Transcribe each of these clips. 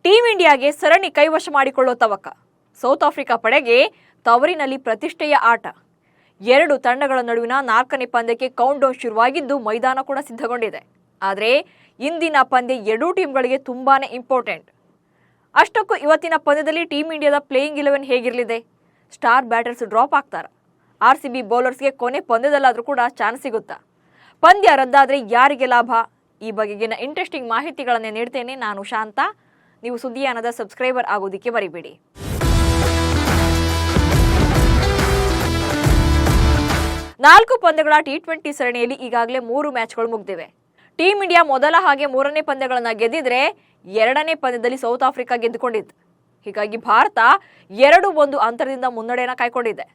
Team ಇಂಡಿಯಾಗೆ ಸರಣಿ ಕೈವಶ ಮಾಡಿಕೊಳ್ಳೋ ತವಕ. South Africa ಪಡೆಗೆ ತವರಿನಲ್ಲಿ ಪ್ರತಿಷ್ಠೆಯ ಆಟ. ಎರಡು ತಂಡಗಳ ನಡುವಿನ 4ನೇ ಪಂದ್ಯಕ್ಕೆ ಕೌಂಟ್ ಡೌನ್ ಶುರುವಾಗಿದ್ದು ಮೈದಾನ ಕೂಡ ಸಿದ್ಧಗೊಂಡಿದೆ. ಆದರೆ ಇಂದಿನ ಪಂದ್ಯ ಎರಡೂ ಟೀಮ್ಗಳಿಗೆ ತುಂಬಾನೇ ಇಂಪಾರ್ಟೆಂಟ್. ಅಷ್ಟಕ್ಕೂ ಇವತ್ತಿನ ಪಂದ್ಯದಲ್ಲಿ ಟೀಂ ಇಂಡಿಯಾದ ಪ್ಲೇಯಿಂಗ್ 11 ಹೇಗಿರಲಿದೆ? ಸ್ಟಾರ್ ಬ್ಯಾಟರ್ಸ್ ಡ್ರಾಪ್ ಆಗ್ತಾರಾ? RCB ಬೌಲರ್ಸ್ಗೆ ಕೊನೆ ಪಂದ್ಯದಲ್ಲಾದರೂ ಕೂಡ ಚಾನ್ಸ್ ಸಿಗುತ್ತಾ? ಪಂದ್ಯ ರದ್ದಾದರೆ ಯಾರಿಗೆ ಲಾಭ? ಈ ಬಗೆಗಿನ ಇಂಟ್ರೆಸ್ಟಿಂಗ್ ಮಾಹಿತಿಗಳನ್ನೇ ನೀಡ್ತೇನೆ. ನಾನು ಶಾಂತ. ನೀವು ಸುದ್ದಿಯಾನದ ಸಬ್ಸ್ಕ್ರೈಬರ್ ಆಗೋದಕ್ಕೆ ಮರಿಬೇಡಿ. ನಾಲ್ಕು ಪಂದ್ಯಗಳ T20 ಸರಣಿಯಲ್ಲಿ ಈಗಾಗಲೇ 3 ಮ್ಯಾಚ್ಗಳು ಮುಗಿದಿವೆ. ಟೀಂ ಇಂಡಿಯಾ ಮೊದಲ ಹಾಗೆ 3ನೇ ಪಂದ್ಯಗಳನ್ನು ಗೆದ್ದಿದ್ರೆ 2ನೇ ಪಂದ್ಯದಲ್ಲಿ ಸೌತ್ ಆಫ್ರಿಕಾ ಗೆದ್ದುಕೊಂಡಿತ್ತು. ಹೀಗಾಗಿ ಭಾರತ 2-1 ಅಂತರದಿಂದ ಮುನ್ನಡೆಯನ್ನು ಕಾಯ್ಕೊಂಡಿದೆ.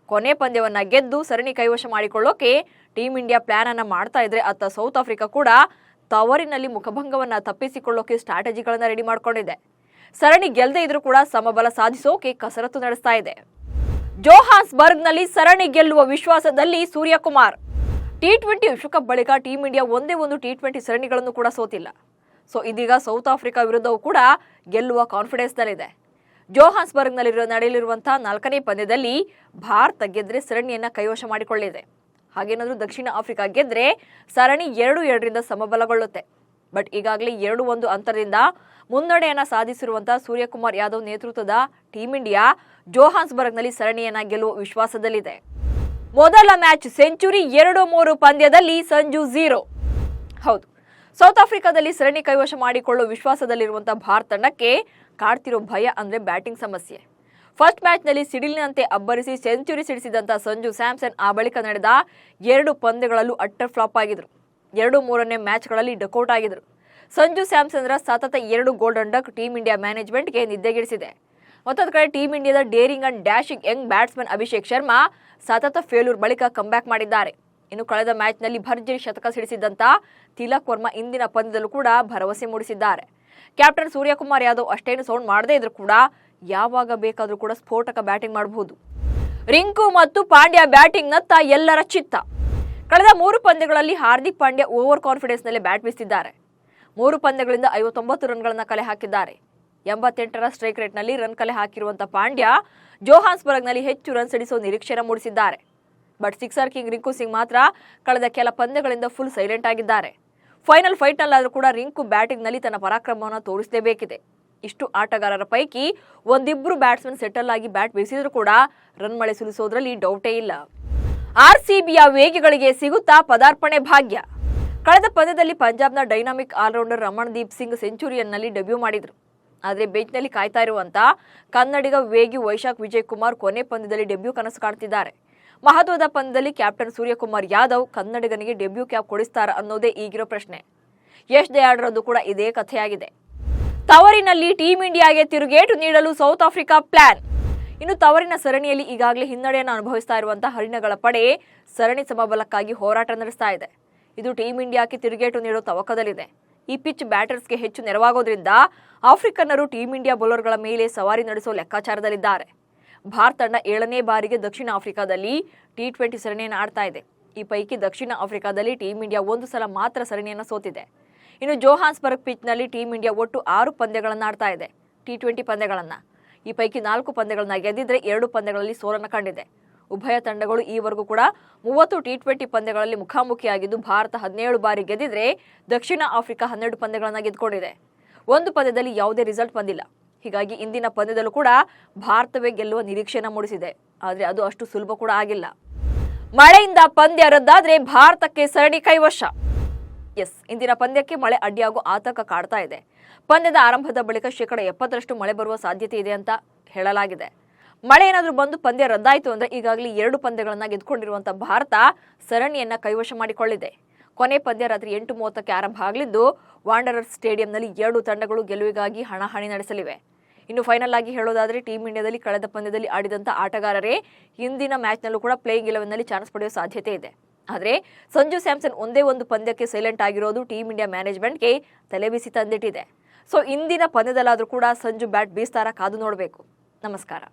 ಕೊನೆ ಪಂದ್ಯವನ್ನ ಗೆದ್ದು ಸರಣಿ ಕೈವಶ ಮಾಡಿಕೊಳ್ಳೋಕೆ ಟೀಂ ಇಂಡಿಯಾ ಪ್ಲಾನ್ ಅನ್ನ ಮಾಡ್ತಾ ಇದ್ರೆ, ಅತ್ತ ಸೌತ್ ಆಫ್ರಿಕಾ ಕೂಡ ತವರಿನಲ್ಲಿ ಮುಖಭಂಗವನ್ನ ತಪ್ಪಿಸಿಕೊಳ್ಳೋಕೆ ಸ್ಟ್ರಾಟಜಿಗಳನ್ನ ರೆಡಿ ಮಾಡ್ಕೊಂಡಿದೆ. ಸರಣಿ ಗೆಲ್ಲದೆ ಇದ್ರೂ ಕೂಡ ಸಮಬಲ ಸಾಧಿಸೋಕೆ ಕಸರತ್ತು ನಡೆಸ್ತಾ ಇದೆ. ಜೋಹಾನ್ಸ್ಬರ್ಗ್ನಲ್ಲಿ ಸರಣಿ ಗೆಲ್ಲುವ ವಿಶ್ವಾಸದಲ್ಲಿ ಸೂರ್ಯಕುಮಾರ್. T20 ವಿಶ್ವಕಪ್ ಬಳಿಕ ಟೀಂ ಇಂಡಿಯಾ ಒಂದೇ ಒಂದು T20 ಸರಣಿಗಳನ್ನು ಕೂಡ ಸೋತಿಲ್ಲ. ಸೊ ಇದೀಗ ಸೌತ್ ಆಫ್ರಿಕಾ ವಿರುದ್ಧವೂ ಕೂಡ ಗೆಲ್ಲುವ ಕಾನ್ಫಿಡೆನ್ಸ್ನಲ್ಲಿದೆ. ಜೋಹಾನ್ಸ್ಬರ್ಗ್ನಲ್ಲಿ ನಡೆಯಲಿರುವಂತಹ 4ನೇ ಪಂದ್ಯದಲ್ಲಿ ಭಾರತ ಗೆದ್ರೆ ಸರಣಿಯನ್ನ ಕೈವಶ ಮಾಡಿಕೊಳ್ಳಿದೆ. ಹಾಗೇನಾದ್ರೂ ದಕ್ಷಿಣ ಆಫ್ರಿಕಾ ಗೆದ್ರೆ ಸರಣಿ 2-2ರಿಂದ ಸಮಬಲಗೊಳ್ಳುತ್ತೆ. ಬಟ್ ಈಗಾಗಲೇ 2-1 ಅಂತರದಿಂದ ಮುನ್ನಡೆಯನ್ನ ಸಾಧಿಸಿರುವಂತಹ ಸೂರ್ಯಕುಮಾರ್ ಯಾದವ್ ನೇತೃತ್ವದ ಟೀಂ ಇಂಡಿಯಾ ಜೋಹಾನ್ಸ್ಬರ್ಗ್ನಲ್ಲಿ ಸರಣಿಯನ್ನ ಗೆಲ್ಲುವ ವಿಶ್ವಾಸದಲ್ಲಿದೆ. ಮೊದಲ ಮ್ಯಾಚ್ ಸೆಂಚುರಿ, 2-3 ಪಂದ್ಯದಲ್ಲಿ ಸಂಜು 0. ಹೌದು, ಸೌತ್ ಆಫ್ರಿಕಾದಲ್ಲಿ ಸರಣಿ ಕೈವಶ ಮಾಡಿಕೊಳ್ಳುವ ವಿಶ್ವಾಸದಲ್ಲಿರುವಂತಹ ಭಾರತ ತಂಡಕ್ಕೆ ಕಾಡ್ತಿರೋ ಭಯ ಅಂದ್ರೆ ಬ್ಯಾಟಿಂಗ್ ಸಮಸ್ಯೆ. ಫಸ್ಟ್ ಮ್ಯಾಚ್ನಲ್ಲಿ ಸಿಡಿಲಿನಂತೆ ಅಬ್ಬರಿಸಿ ಸೆಂಚುರಿ ಸಿಡಿಸಿದಂತ ಸಂಜು ಸ್ಯಾಮ್ಸನ್ ಆ ಬಳಿಕ ನಡೆದ 2 ಪಂದ್ಯಗಳಲ್ಲೂ ಅಟ್ಟರ್ ಫ್ಲಾಪ್ ಆಗಿದ್ರು. 2-3ನೇ ಮ್ಯಾಚ್ಗಳಲ್ಲಿ ಡಕೌಟ್ ಆಗಿದ್ರು. ಸಂಜು ಸ್ಯಾಮ್ಸನ್ರ ಸತತ 2 ಗೋಲ್ಡನ್ ಡಕ್ ಟೀಂ ಇಂಡಿಯಾ ಮ್ಯಾನೇಜ್ಮೆಂಟ್ಗೆ ನಿದ್ದೆಗೆಡಿಸಿದೆ. ಮತ್ತೊಂದು ಕಡೆ ಟೀಂ ಇಂಡಿಯಾದ daring and dashing Young batsman Abhishek Sharma ಸತತ ಫೇಲ್ಯೂರ್ ಬಳಿಕ ಕಂಬ್ಯಾಕ್ ಮಾಡಿದ್ದಾರೆ. ಇನ್ನು ಕಳೆದ ಮ್ಯಾಚ್ನಲ್ಲಿ ಭರ್ಜರಿ ಶತಕ ಸಿಡಿಸಿದಂತ ತಿಲಕ್ ವರ್ಮಾ ಇಂದಿನ ಪಂದ್ಯದಲ್ಲೂ ಕೂಡ ಭರವಸೆ ಮೂಡಿಸಿದ್ದಾರೆ. ಕ್ಯಾಪ್ಟನ್ ಸೂರ್ಯಕುಮಾರ್ ಯಾದವ್ ಅಷ್ಟೇನು ಸೌಂಡ್ ಮಾಡದೇ ಇದ್ರೂ ಕೂಡ ಯಾವಾಗ ಬೇಕಾದ್ರೂ ಕೂಡ ಸ್ಫೋಟಕ ಬ್ಯಾಟಿಂಗ್ ಮಾಡಬಹುದು. ರಿಂಕು ಮತ್ತು ಪಾಂಡ್ಯ ಬ್ಯಾಟಿಂಗ್ ನತ್ತ ಎಲ್ಲರ ಚಿತ್ತ. ಕಳೆದ 3 ಪಂದ್ಯಗಳಲ್ಲಿ ಹಾರ್ದಿಕ್ ಪಾಂಡ್ಯ ಓವರ್ ಕಾನ್ಫಿಡೆನ್ಸ್ ನಲ್ಲಿ ಬ್ಯಾಟ್ ಬೀಸಿದ್ದಾರೆ. 3 ಪಂದ್ಯಗಳಿಂದ 59 ರನ್ಗಳನ್ನ ಕಲೆ ಹಾಕಿದ್ದಾರೆ. 88ರ ಸ್ಟ್ರೈಕ್ ರೇಟ್ ನಲ್ಲಿ ರನ್ ಕಲೆ ಹಾಕಿರುವಂತಹ ಪಾಂಡ್ಯ ಜೋಹಾನ್ಸ್ಬರ್ಗ್ನಲ್ಲಿ ಹೆಚ್ಚು ರನ್ ಸಿಡಿಸುವ ನಿರೀಕ್ಷೆಯನ್ನು ಮೂಡಿಸಿದ್ದಾರೆ. But sixer king Rinku Singh ಮಾತ್ರ ಕಳೆದ ಕೆಲ ಪಂದ್ಯಗಳಿಂದ ಫುಲ್ ಸೈಲೆಂಟ್ ಆಗಿದ್ದಾರೆ. ಫೈನಲ್ ಫೈಟ್ ನಲ್ಲಾದ್ರೂ ಕೂಡ ರಿಂಕು ಬ್ಯಾಟಿಂಗ್ ನಲ್ಲಿ ತನ್ನ ಪರಾಕ್ರಮವನ್ನು ತೋರಿಸಲೇಬೇಕಿದೆ. ಇಷ್ಟು ಆಟಗಾರರ ಪೈಕಿ ಒಂದಿಬ್ರು ಬ್ಯಾಟ್ಸ್ಮನ್ ಸೆಟಲ್ ಆಗಿ ಬ್ಯಾಟ್ ಬೀಸಿದ್ರು ಕೂಡ ರನ್ ಮಳೆ ಸುಲಿಸೋದ್ರಲ್ಲಿ ಡೌಟೇ ಇಲ್ಲ. RCBಯ ವೇಗಿಗಳಿಗೆ ಸಿಗುತ್ತಾ ಪದಾರ್ಪಣೆ ಭಾಗ್ಯ. ಕಳೆದ ಪಂದ್ಯದಲ್ಲಿ ಪಂಜಾಬ್ನ ಡೈನಾಮಿಕ್ ಆಲ್ರೌಂಡರ್ ರಮಣ್ದೀಪ್ ಸಿಂಗ್ ಸೆಂಚುರಿಯನ್ನಲ್ಲಿ ಡೆಬ್ಯೂ ಮಾಡಿದ್ರು. ಆದರೆ ಬೆಂಚ್ನಲ್ಲಿ ಕಾಯ್ತಾ ಇರುವಂತ ಕನ್ನಡಿಗ ವೇಗಿ ವೈಶಾಖ್ ವಿಜಯ್ ಕುಮಾರ್ ಕೊನೆ ಪಂದ್ಯದಲ್ಲಿ ಡೆಬ್ಯೂ ಕನಸು ಕಾಣ್ತಿದ್ದಾರೆ. ಮಹತ್ವದ ಪಂದ್ಯದಲ್ಲಿ ಕ್ಯಾಪ್ಟನ್ ಸೂರ್ಯಕುಮಾರ್ ಯಾದವ್ ಕನ್ನಡಿಗನಿಗೆ ಡೆಬ್ಯೂ ಕ್ಯಾಪ್ ಕೊಡಿಸ್ತಾರ ಅನ್ನೋದೇ ಈಗಿರೋ ಪ್ರಶ್ನೆ. ಯಶ್ ದಯಾಳ್ರದ್ದು ಕೂಡ ಇದೇ ಕಥೆಯಾಗಿದೆ. ತವರಿನಲ್ಲಿ ಟೀಂ ಇಂಡಿಯಾಗೆ ತಿರುಗೇಟು ನೀಡಲು ಸೌತ್ ಆಫ್ರಿಕಾ ಪ್ಲಾನ್. ಇನ್ನು ತವರಿನ ಸರಣಿಯಲ್ಲಿ ಈಗಾಗಲೇ ಹಿನ್ನಡೆಯನ್ನು ಅನುಭವಿಸ್ತಾ ಇರುವಂತಹ ಹರಿಣಗಳ ಪಡೆ ಸರಣಿ ಸಮಬಲಕ್ಕಾಗಿ ಹೋರಾಟ ನಡೆಸ್ತಾ ಇದೆ. ಇದು ಟೀಂ ಇಂಡಿಯಾಕ್ಕೆ ತಿರುಗೇಟು ನೀಡೋ ತವಕದಲ್ಲಿದೆ. ಈ ಪಿಚ್ ಬ್ಯಾಟರ್ಸ್ಗೆ ಹೆಚ್ಚು ನೆರವಾಗೋದ್ರಿಂದ ಆಫ್ರಿಕನ್ನರು ಟೀಂ ಇಂಡಿಯಾ ಬೌಲರ್ಗಳ ಮೇಲೆ ಸವಾರಿ ನಡೆಸೋ ಲೆಕ್ಕಾಚಾರದಲ್ಲಿದ್ದಾರೆ. ಭಾರತ ತಂಡ 7ನೇ ಬಾರಿಗೆ ದಕ್ಷಿಣ ಆಫ್ರಿಕಾದಲ್ಲಿ T20 ಸರಣಿಯನ್ನು ಆಡ್ತಾ ಇದೆ. ಈ ಪೈಕಿ ದಕ್ಷಿಣ ಆಫ್ರಿಕಾದಲ್ಲಿ ಟೀಂ ಇಂಡಿಯಾ 1 ಸಲ ಮಾತ್ರ ಸರಣಿಯನ್ನು ಸೋತಿದೆ. ಇನ್ನು ಜೋಹಾನ್ಸ್ಬರ್ಗ್ ಪಿಚ್ನಲ್ಲಿ ಟೀಂ ಇಂಡಿಯಾ ಒಟ್ಟು 6 ಪಂದ್ಯಗಳನ್ನು ಆಡ್ತಾ ಇದೆ, T20 ಪಂದ್ಯಗಳನ್ನ. ಈ ಪೈಕಿ 4 ಪಂದ್ಯಗಳನ್ನ ಗೆದ್ದಿದ್ರೆ 2 ಪಂದ್ಯಗಳಲ್ಲಿ ಸೋಲನ್ನು ಕಂಡಿದೆ. ಉಭಯ ತಂಡಗಳು ಈವರೆಗೂ ಕೂಡ 30 T20 ಪಂದ್ಯಗಳಲ್ಲಿ ಮುಖಾಮುಖಿಯಾಗಿದ್ದು ಭಾರತ 17 ಬಾರಿ ಗೆದ್ದಿದ್ರೆ ದಕ್ಷಿಣ ಆಫ್ರಿಕಾ 12 ಪಂದ್ಯಗಳನ್ನ ಗೆದ್ದುಕೊಂಡಿದೆ. ಒಂದು ಪಂದ್ಯದಲ್ಲಿ ಯಾವುದೇ ರಿಸಲ್ಟ್ ಬಂದಿಲ್ಲ. ಹೀಗಾಗಿ ಇಂದಿನ ಪಂದ್ಯದಲ್ಲೂ ಕೂಡ ಭಾರತವೇ ಗೆಲ್ಲುವ ನಿರೀಕ್ಷೆಯನ್ನು ಮೂಡಿಸಿದೆ. ಆದರೆ ಅದು ಅಷ್ಟು ಸುಲಭ ಕೂಡ ಆಗಿಲ್ಲ. ಮಳೆಯಿಂದ ಪಂದ್ಯ ರದ್ದಾದ್ರೆ ಭಾರತಕ್ಕೆ ಸರಣಿ ಕೈವಶ. ಇಂದಿನ ಪಂದ್ಯಕ್ಕೆ ಮಳೆ ಅಡ್ಡಿಯಾಗುವ ಆತಂಕ ಕಾಡ್ತಾ ಇದೆ. ಪಂದ್ಯದ ಆರಂಭದ ಬಳಿಕ 70% ಮಳೆ ಬರುವ ಸಾಧ್ಯತೆ ಇದೆ ಅಂತ ಹೇಳಲಾಗಿದೆ. ಮಳೆ ಏನಾದರೂ ಬಂದು ಪಂದ್ಯ ರದ್ದಾಯಿತು ಅಂದ್ರೆ ಈಗಾಗಲೇ 2 ಪಂದ್ಯಗಳನ್ನ ಗೆದ್ದುಕೊಂಡಿರುವಂತಹ ಭಾರತ ಸರಣಿಯನ್ನ ಕೈವಶ ಮಾಡಿಕೊಳ್ಳಿದೆ. ಕೊನೆ ಪಂದ್ಯ ರಾತ್ರಿ 8:30ಕ್ಕೆ ಆರಂಭ ಆಗಲಿದ್ದು ವಾಂಡರರ್ಸ್ ಸ್ಟೇಡಿಯಂನಲ್ಲಿ 2 ತಂಡಗಳು ಗೆಲುವಿಗಾಗಿ ಹಣಾಹಣಿ ನಡೆಸಲಿವೆ. ಇನ್ನು ಫೈನಲ್ ಆಗಿ ಹೇಳೋದಾದ್ರೆ ಟೀಂ ಇಂಡಿಯಾದಲ್ಲಿ ಕಳೆದ ಪಂದ್ಯದಲ್ಲಿ ಆಡಿದಂತ ಆಟಗಾರರೇ ಇಂದಿನ ಮ್ಯಾಚ್ನಲ್ಲೂ ಕೂಡ ಪ್ಲೇಯಿಂಗ್ 11ನಲ್ಲಿ ಚಾನ್ಸ್ ಪಡೆಯುವ ಸಾಧ್ಯತೆ ಇದೆ. ಆದರೆ ಸಂಜು ಸ್ಯಾಮ್ಸನ್ ಒಂದೇ ಒಂದು ಪಂದ್ಯಕ್ಕೆ ಸೈಲೆಂಟ್ ಆಗಿರೋದು ಟೀಂ ಇಂಡಿಯಾ ಮ್ಯಾನೇಜ್ಮೆಂಟ್ಗೆ ತಲೆಬಿಸಿ ತಂದಿಟ್ಟಿದೆ. ಸೊ ಇಂದಿನ ಪಂದ್ಯದಲ್ಲಾದ್ರೂ ಕೂಡ ಸಂಜು ಬ್ಯಾಟ್ ಬೀಸ್ತಾರ, ಕಾದು ನೋಡಬೇಕು. ನಮಸ್ಕಾರ.